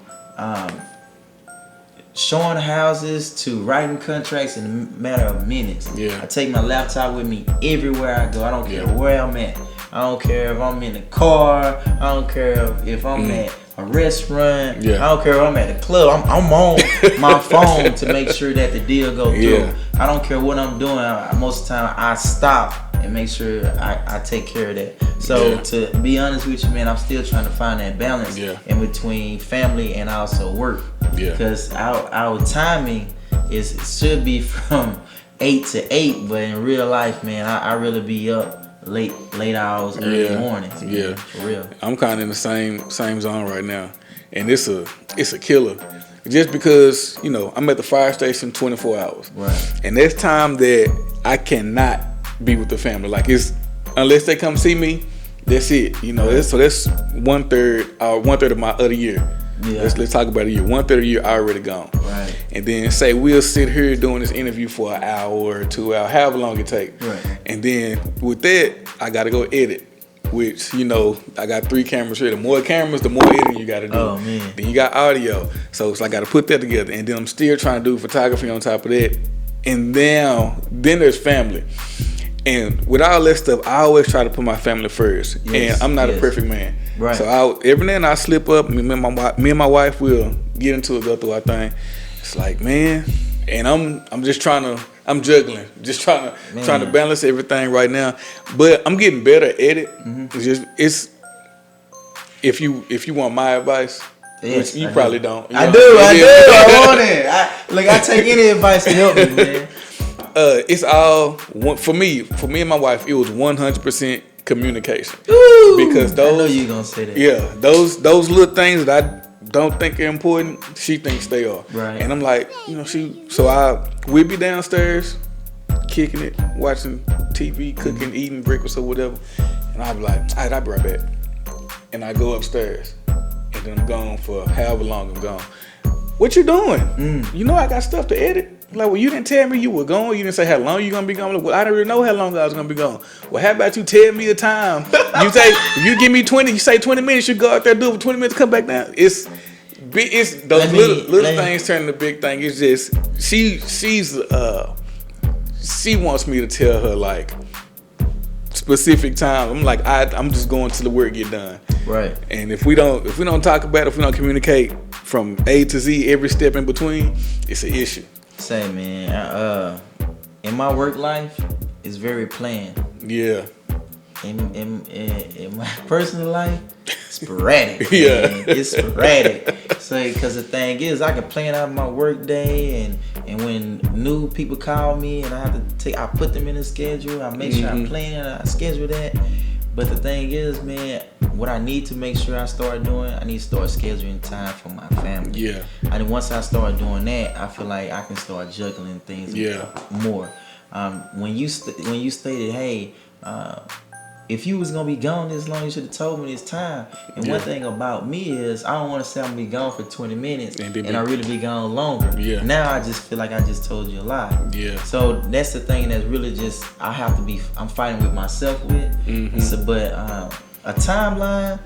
showing houses to writing contracts in a matter of minutes. Yeah. I take my laptop with me everywhere I go. I don't care where I'm at. I don't care if I'm in the car. I don't care if I'm at a restaurant. Yeah. I don't care if I'm at the club. I'm on my phone to make sure that the deal go through. Yeah. I don't care what I'm doing. Most of the time I stop and make sure I take care of that. So to be honest with you, man, I'm still trying to find that balance in between family and also work. Because our timing should be from 8 to 8, but in real life, man, I really be up late hours, early mornings. Man, for real. I'm kind of in the same zone right now, and it's a killer. Just because I'm at the fire station 24 hours, right? And there's time that I cannot be with the family. Like unless they come see me, that's it. So that's 1/3 of my other year. Yeah. Let's talk about a year. 1/3 of the year already gone. Right. And then say we'll sit here doing this interview for an hour or 2 hours, however long it takes. Right. And then with that, I gotta go edit. Which I got 3 cameras here. The more cameras, the more editing you gotta do. Oh man. Then you got audio. So it's like I gotta put that together. And then I'm still trying to do photography on top of that. And then there's family. And with all that stuff, I always try to put my family first. Yes, and I'm not a perfect man. Right. So every now and then I slip up. Me and my wife will get into it, go through our thing. It's like, man, and I'm just I'm juggling, just trying to balance everything right now. But I'm getting better at it. It's if you want my advice, which you probably don't. I do. I want it. I take any advice to help me, man. It's all for me and my wife. It was 100% communication. Ooh, because I know you gonna say that. Yeah, those little things that I don't think are important, she thinks they are. Right. And I'm like, we'd be downstairs, kicking it, watching TV, cooking, eating breakfast or whatever, and I'd be like, all right, I'll be right back. And I go upstairs, and then I'm gone for however long I'm gone. What you doing? I got stuff to edit. Like, well, you didn't tell me you were gone. You didn't say how long you gonna be gone. Well, I didn't really know how long I was gonna be gone. Well, how about you tell me the time? You say, if you give me 20, you say 20 minutes, you go out there, do it for 20 minutes, come back down. It's those little things turn to big thing. It's just she wants me to tell her like specific time. I'm like, I'm just going till the work get done. Right. And if we don't talk about it, if we don't communicate from A to Z, every step in between, it's an issue. Say, man, in my work life, it's very planned. Yeah. In my personal life, sporadic. Yeah. Man. It's sporadic. So, because the thing is, I can plan out my work day, and when new people call me and I put them in a schedule. I make sure I plan it, I schedule that. But the thing is, man, what I need to make sure I start doing, I need to start scheduling time for my family. Yeah. And once I start doing that, I feel like I can start juggling things more. When you stated, hey, if you was gonna be gone this long, you should have told me this time. And one thing about me is I don't want to say I'm gonna be gone for 20 minutes and I really be gone longer. Yeah. Now I just feel like I just told you a lie. Yeah. So that's the thing that's really just I'm fighting with myself with. So, but a timeline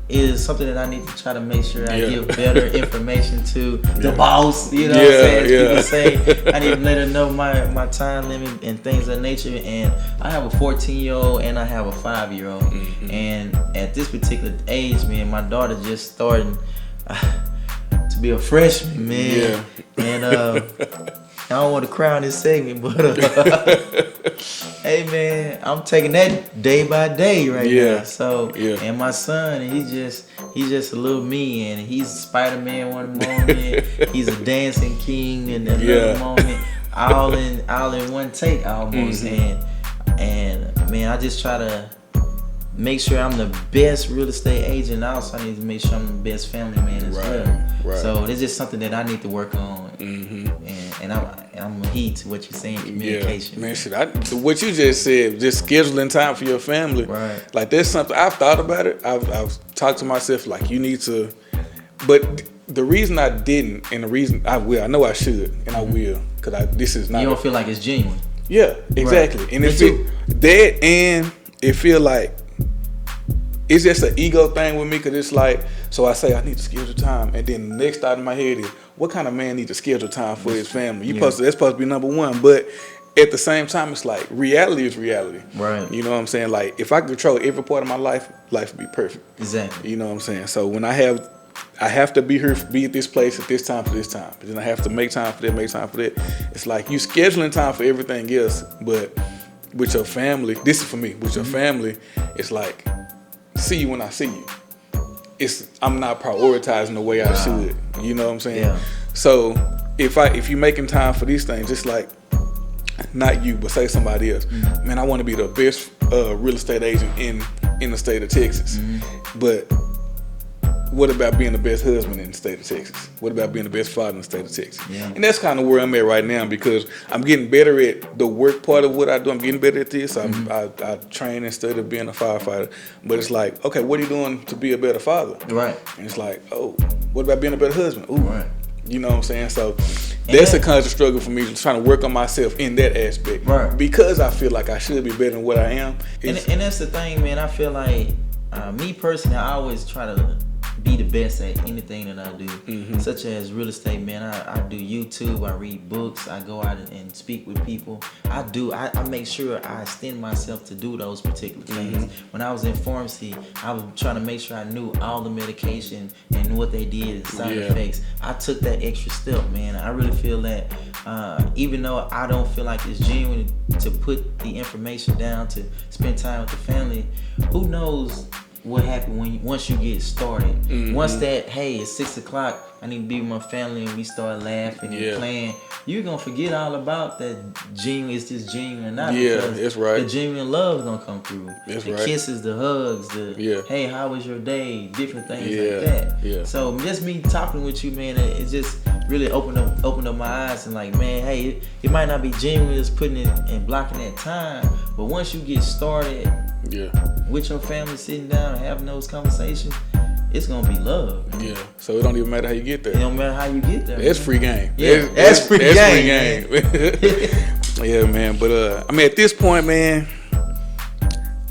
is something that I need to try to make sure I give better information to the boss. You know what I'm saying? People say I need to let her know my time limit and things of that nature. And I have a 14-year-old and I have a 5-year-old. And at this particular age, man, my daughter just starting to be a freshman, man. Yeah. And I don't want to crown this segment, but hey, man, I'm taking that day by day right now. So, and my son, he's just a little me, and he's Spider-Man one moment, he's a dancing king in another moment. all in one take almost. And man, I just try to make sure I'm the best real estate agent. Also, I need to make sure I'm the best family man as well. Right. So it's just something that I need to work on. And I'm a heed to what you're saying, communication. Yeah, man, shit. What you just said, just scheduling time for your family. Right. Like that's something I've thought about it. I've talked to myself like you need to, but the reason I didn't, and the reason I will, I know I should, and I will, because this is not. You don't feel like it's genuine. Yeah, exactly. Right. And it feel like it's just an ego thing with me, because it's like, so I say I need to schedule time, and then the next thought in my head is, what kind of man need to schedule time for his family? That's supposed to be number one, but at the same time, it's like reality is reality. Right. You know what I'm saying? Like if I could control every part of my life would be perfect. Exactly. You know what I'm saying? So when I have to be here, be at this place at this time for this time, but then I have to make time for that, It's like you scheduling time for everything else, but with your family, this is for me. With your family, it's like see you when I see you. I'm not prioritizing the way I should. You know what I'm saying? Yeah. So if you're making time for these things, just like not you, but say somebody else. Man, I want to be the best real estate agent in the state of Texas. But what about being the best husband in the state of Texas? What about being the best father in the state of Texas? Yeah. And that's kind of where I'm at right now, because I'm getting better at the work part of what I do. I'm getting better at this. I train and study being a firefighter. But it's like, okay, what are you doing to be a better father? Right. And it's like, oh, what about being a better husband? Ooh. Right. You know what I'm saying? So that's a constant struggle for me, trying to work on myself in that aspect. Right. Because I feel like I should be better than what I am. And that's the thing, man. I feel like me personally, I always try to be the best at anything that I do, such as real estate, man. I do YouTube, I read books, I go out and speak with people. I make sure I extend myself to do those particular things. When I was in pharmacy, I was trying to make sure I knew all the medication and what they did and side effects. I took that extra step, man. I really feel that even though I don't feel like it's genuine to put the information down, to spend time with the family, who knows what happened once you get started. Once that, hey, it's 6 o'clock, I need to be with my family, and we start laughing and playing, you're gonna forget all about that genuine, is this genuine or not. Because that's right. The genuine love is gonna come through. The kisses, the hugs, hey, how was your day? Different things like that. Yeah. So just me talking with you, man, it just really opened up my eyes, and like, man, hey, it might not be genuine just putting it and blocking that time, but once you get started with your family, sitting down and having those conversations, it's gonna be love. Man. Yeah. So it don't even matter how you get there. It don't matter how you get there. It's free game. Yeah, that's free game. Yeah, man. But I mean, at this point, man,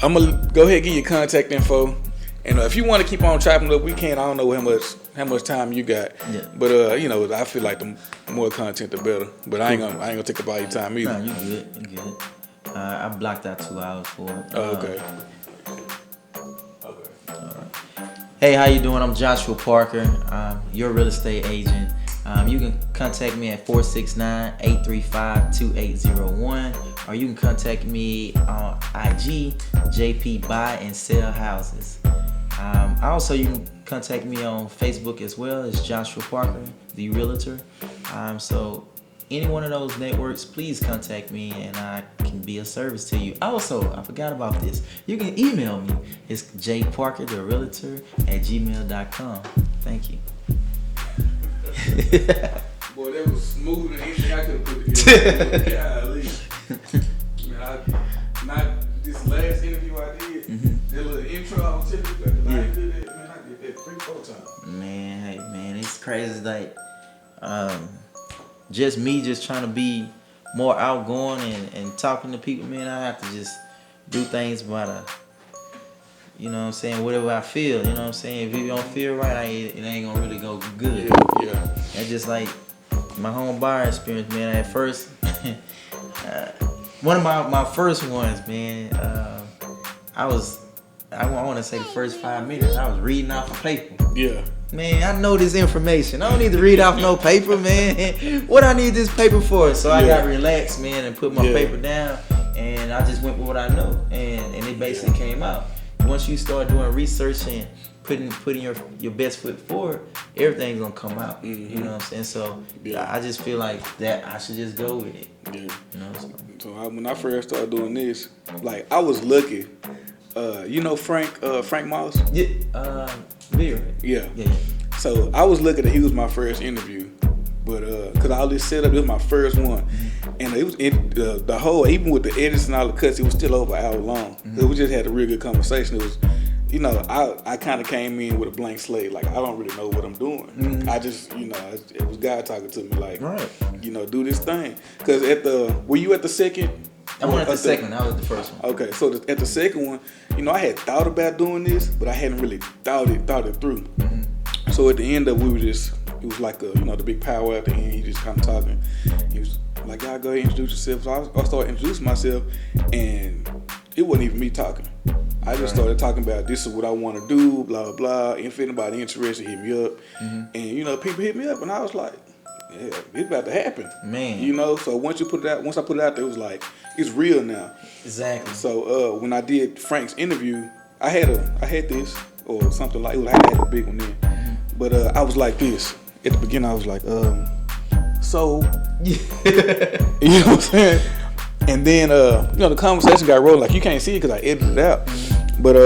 I'm gonna go ahead and give you contact info, and if you want to keep on chopping up, we can. I don't know how much time you got, but I feel like the more content, the better. But I ain't gonna take up all your time either. Nah, you good. I blocked out 2 hours for it. Oh, okay. Hey, how you doing? I'm Joshua Parker. Your real estate agent. You can contact me at 469-835-2801, or you can contact me on IG, JP Buy and Sell Houses. Also, you can contact me on Facebook as well as Joshua Parker, the realtor. So any one of those networks, please contact me and I can be of service to you. Also, I forgot about this. You can email me. It's jparkertherealtor@gmail.com. Thank you. Boy, that was smoother than anything I could have put together. Golly. Man, not this last interview I did, that little intro I was telling you about, I did that, man, I did that 3-4 times. Man, hey, man, it's crazy. Like, just me just trying to be more outgoing and talking to people, man. I have to just do things by you know what I'm saying, whatever I feel, you know what I'm saying. If you don't feel right, it ain't gonna really go good. Yeah. That's just like my home buyer experience, man. At first, one of my first ones, man, I want to say the first 5 minutes, I was reading off a paper. Yeah. Man, I know this information. I don't need to read off no paper, man. What I need this paper for? So I got relaxed, man, and put my paper down, and I just went with what I know, and it basically came out. once you start doing research and putting your best foot forward, everything's gonna come out. You know what I'm saying? So I just feel like that I should just go with it. Yeah. You know. So when I first started doing this, like I was lucky. You know Frank Moss? Yeah. Bill. Yeah. Yeah. So I was lucky that he was my first interview, but cause all this setup, this was my first one, and it was the whole, even with the edits and all the cuts, it was still over an hour long. We just had a real good conversation. It was, you know, I kind of came in with a blank slate, like I don't really know what I'm doing. I just, you know, it was God talking to me, like, you know, do this thing. Cause were you at the second? I went at the second. I was at the first one. Okay, so at the second one, you know, I had thought about doing this, but I hadn't really thought it through. So at the end of it was like you know, the big power at the end. He just kind of talking. He was like, "Y'all go ahead and introduce yourself." So I started introducing myself, and it wasn't even me talking. I just started talking about this is what I want to do, blah blah blah. And if anybody interested, hit me up. And you know, people hit me up, and I was like, yeah, it's about to happen, man. You know, so once I put it out there, it was like it's real now. Exactly. So when I did Frank's interview, I had this or something like it. I had a big one then, but I was like this at the beginning. I was like, so you know what I'm saying? And then you know, the conversation got rolling. Like you can't see it because I edited it out. But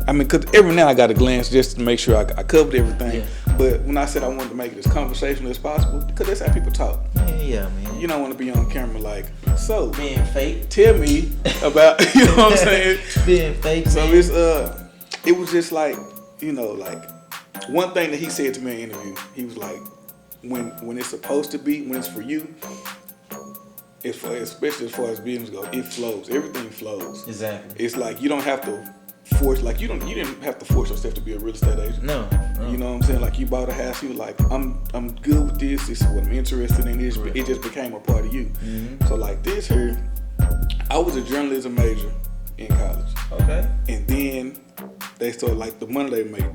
I mean, cause every now I got to glance just to make sure I covered everything. But when I said I wanted to make it as conversational as possible, because that's how people talk. Yeah, man. You don't want to be on camera like, so being fake. Tell me about, you know what I'm saying? Being fake. So man. it's it was just like, you know, like one thing that he said to me in the interview. He was like, when it's supposed to be, when it's for you, especially as far as business goes, it flows. Everything flows. Exactly. It's like you don't have to force, like you didn't have to force yourself to be a real estate agent. No. You know what I'm saying? Like you bought a house, you were like, I'm good with this. This is what I'm interested in. This, it just became a part of you. So like this here, I was a journalism major in college. Okay. And then they started, like, the money they make.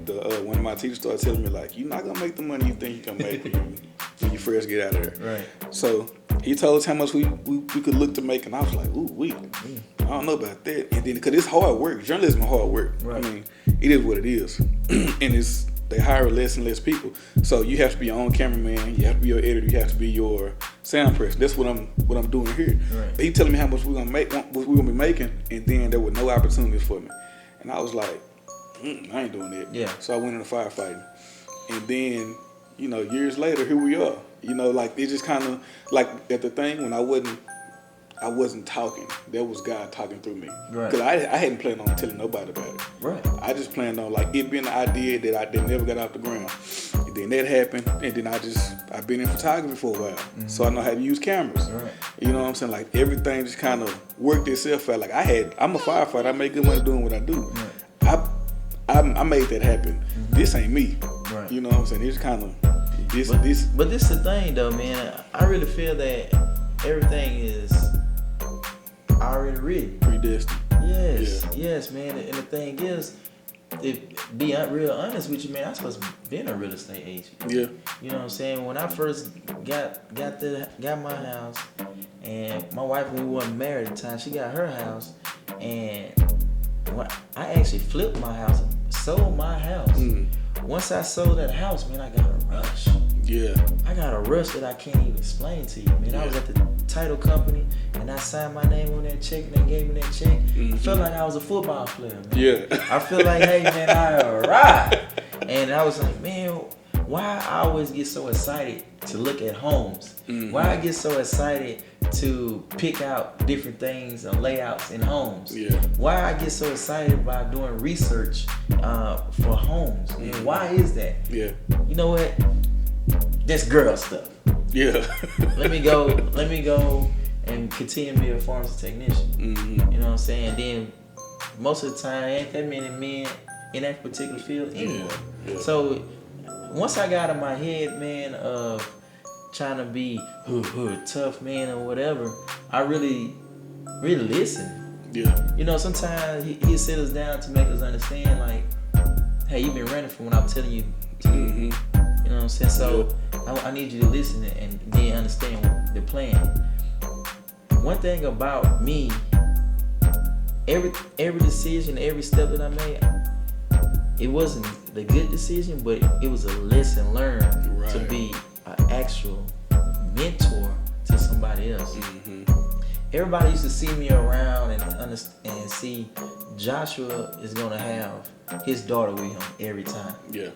One of my teachers started telling me, like, you're not gonna make the money you think you can make when you first get out of there. Right. So he told us how much we could look to make, and I was like, ooh, I don't know about that. And then, because it's hard work. Journalism is hard work. Right. I mean, it is what it is. And they hire less and less people. So you have to be your own cameraman. You have to be your editor. You have to be your sound person. That's what I'm doing here. Right. But he telling me how much we're gonna make, what we're gonna be making, and then there were no opportunities for me. And I was like, I ain't doing that. Yeah. So I went into firefighting. And then, you know, years later, here we are. You know, like, it just kind of, like, at the thing when I wasn't talking. That was God talking through me. Right. Because I hadn't planned on telling nobody about it. Right. I just planned on, like, it being an idea that never got off the ground. And then that happened, and then I've been in photography for a while. So I know how to use cameras. Right. You know what I'm saying? Like, everything just kind of worked itself out. Like, I'm a firefighter. I make good money doing what I do. Right. I made that happen. This ain't me. Right. You know what I'm saying? It's kind of this. But this is the thing, though, man. I really feel that everything is already written. Predestined. Yes, man. And the thing is, if be real honest with you, man, I'm supposed to be a real estate agent. Yeah. You know what I'm saying? When I first got my house, and my wife, when we weren't married at the time, she got her house, and I actually flipped my house, sold my house. Once I sold that house, man, I got a rush. Yeah. I got a rush that I can't even explain to you, man. I was at the title company, and I signed my name on that check, and they gave me that check. I felt like I was a football player, man. Yeah. I feel like, hey, man, I arrived. And I was like, man, why I always get so excited to look at homes? Why I get so excited to pick out different things and layouts in homes? Yeah. Why I get so excited about doing research for homes? Why is that? Yeah. You know what? That's girl stuff. Yeah. Let me go and continue to be a pharmacy technician. You know what I'm saying? Then most of the time, ain't that many men in that particular field anyway. Yeah. So once I got in my head, man, of trying to be tough man or whatever, I really listen. Yeah. You know, sometimes he sit us down to make us understand, like, hey, you've been running from what I'm telling you to do. You know what I'm saying? So I need you to listen and then understand the plan. One thing about me, every decision, every step that I made, it wasn't the good decision, but it was a lesson learned to be an actual mentor to somebody else. Everybody used to see me around and see Joshua is gonna have his daughter with him every time. Yeah.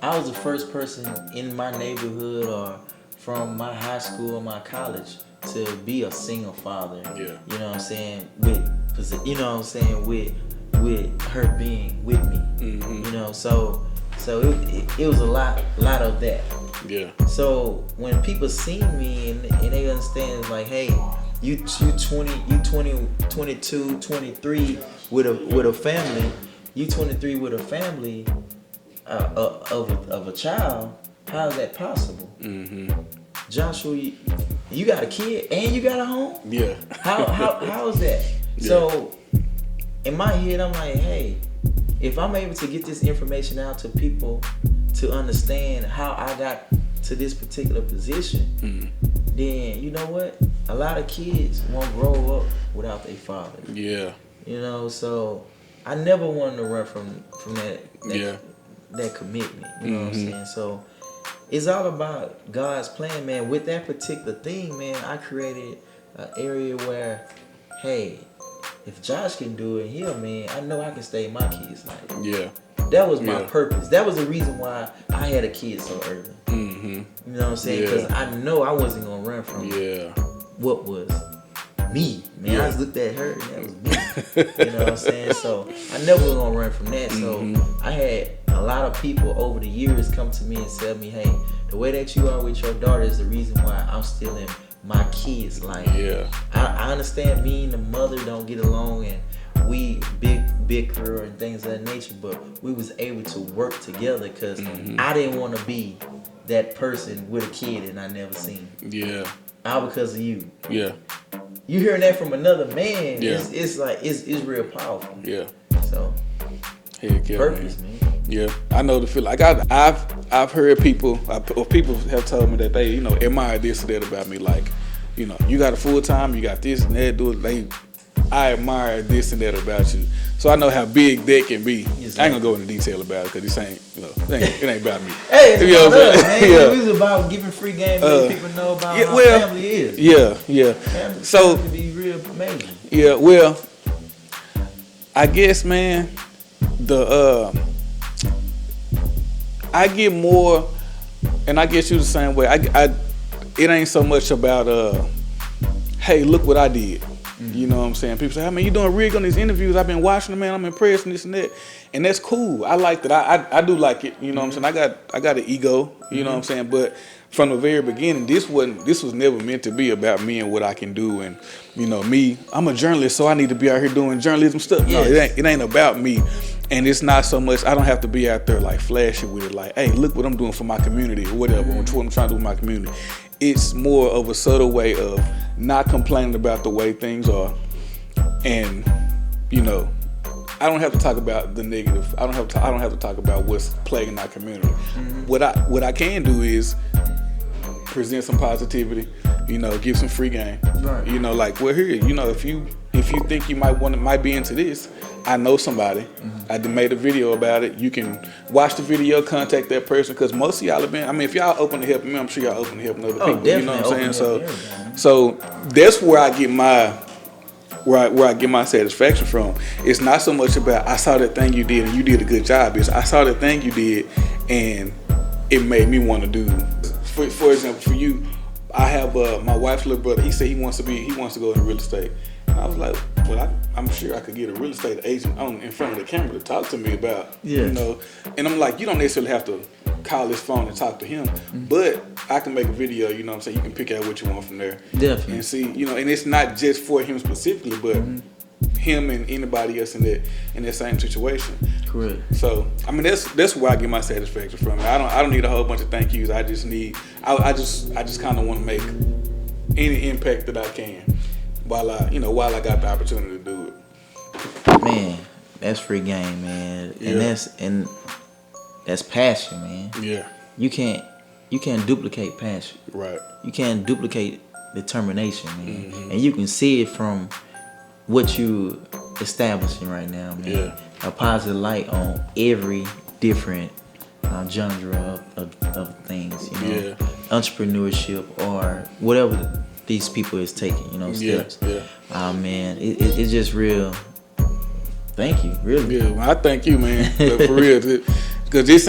I was the first person in my neighborhood or from my high school or my college to be a single father. Yeah. You know what I'm saying? With her being with me. You know, so it was a lot of that. Yeah. So when people see me and they understand, it's like, hey, you 22, 23 with a family, you 23 with a family of a child. How is that possible? Joshua, you got a kid and you got a home? Yeah. How is that? Yeah. So in my head, I'm like, hey, if I'm able to get this information out to people to understand how I got to this particular position, then you know what? A lot of kids won't grow up without their father. Yeah. You know, so I never wanted to run from that commitment. You know what I'm saying? So it's all about God's plan, man. With that particular thing, man, I created an area where, hey, if Josh can do it here, man, I know I can stay in my kids' life. Yeah. That was my purpose. That was the reason why I had a kid so early. You know what I'm saying? Because I know I wasn't going to run from what was me. Man, I just looked at her and that was me. You know what I'm saying? So I never was going to run from that. So I had a lot of people over the years come to me and tell me, hey, the way that you are with your daughter is the reason why I'm still in my kids' life. Yeah. I understand me and the mother don't get along and we bicker and things of that nature, but we was able to work together because I didn't want to be that person with a kid and I never seen. Yeah. All because of you. Yeah. You hearing that from another man, it's like it's real powerful. Yeah. So heck yeah, purpose, man. Yeah, I know the feel. Like I've heard people, or people have told me that they, you know, admire this or that about me. Like, you know, you got a full time, you got this and that. I admire this and that about you. So I know how big that can be. Exactly. I ain't gonna go into detail about it because this ain't, you know, it ain't about me. Hey, it's about us, man. It was about giving free game, letting people know about how family is. Yeah. Family so can be real amazing. Yeah, well, I guess, man, I get more, and I guess you the same way. It ain't so much about hey, look what I did. You know what I'm saying? People say, hey, man, you doing real good on these interviews. I've been watching them, man. I'm impressed and this and that. And that's cool. I like that. I do like it. You know what I'm saying? I got an ego. You know what I'm saying? But from the very beginning, this was never meant to be about me and what I can do. And, you know, me, I'm a journalist, so I need to be out here doing journalism stuff. Yes. No, it ain't about me. And it's not so much, I don't have to be out there like flashing with it. Like, hey, look what I'm doing for my community or whatever. What I'm trying to do with my community. It's more of a subtle way of not complaining about the way things are. And, you know, I don't have to talk about the negative. I don't have to talk about what's plaguing our community. What I can do is present some positivity, you know, give some free game. Right. You know, like, well, here, you know, if you think you might be into this, I know somebody. I made a video about it. You can watch the video, contact that person, because most of y'all have been, I mean, if y'all open to help me, I'm sure y'all open to helping other people. You know what I'm saying? So that's where I get my satisfaction from. It's not so much about I saw that thing you did and you did a good job. It's I saw that thing you did and it made me want to do. For example, for you, I have my wife's little brother. He said he wants to go into real estate. And I was like, well, I'm sure I could get a real estate agent in front of the camera to talk to me about, you know. And I'm like, you don't necessarily have to call his phone and talk to him, but I can make a video, you know what I'm saying? You can pick out what you want from there. Definitely. And see, you know, and it's not just for him specifically, but him and anybody else in that same situation. Correct. So, I mean, that's where I get my satisfaction from. I don't need a whole bunch of thank yous. I just kind of want to make any impact that I can while I got the opportunity to do it. Man, that's free game, man. Yeah. And that's passion, man. Yeah. You can't duplicate passion. Right. You can't duplicate determination, man. And you can see it from what you establishing right now, man. Yeah. A positive light on every different genre of things, you know, Yeah. entrepreneurship or whatever these people is taking, you know, steps. Yeah. Man, it's just real. Thank you, really. Yeah, well, I thank you, man, for real. Because this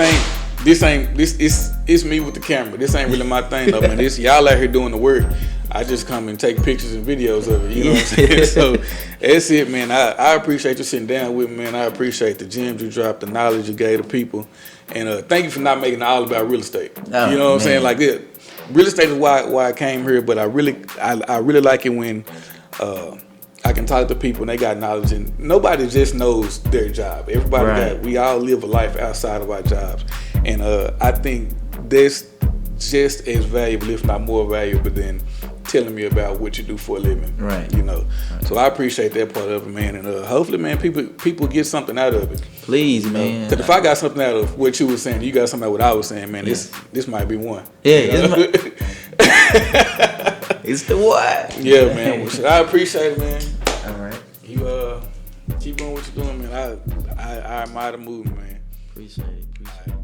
it's me with the camera. This ain't really my thing, though, man. This y'all out here doing the work. I just come and take pictures and videos of it. You know what I'm saying? So that's it, man. I appreciate you sitting down with me, man. I appreciate the gems you dropped, the knowledge you gave the people, and thank you for not making it all about real estate. Oh, you know what I'm saying? man. Like real estate is why I came here, but I really like it when I can talk to people and they got knowledge, and nobody just knows their job. Everybody we all live a life outside of our jobs, and I think that's just as valuable, if not more valuable, than telling me about what you do for a living. Right. You know. Right. So I appreciate that part of it, man, and hopefully, man, people get something out of it. Please, man. Because if I got something out of what you were saying, you got something out of what I was saying, man. This might be one. Yeah. It's the what? Yeah, man. Well, I appreciate it, man. All right. You keep doing what you're doing, man. I admire the movement, man. Appreciate it.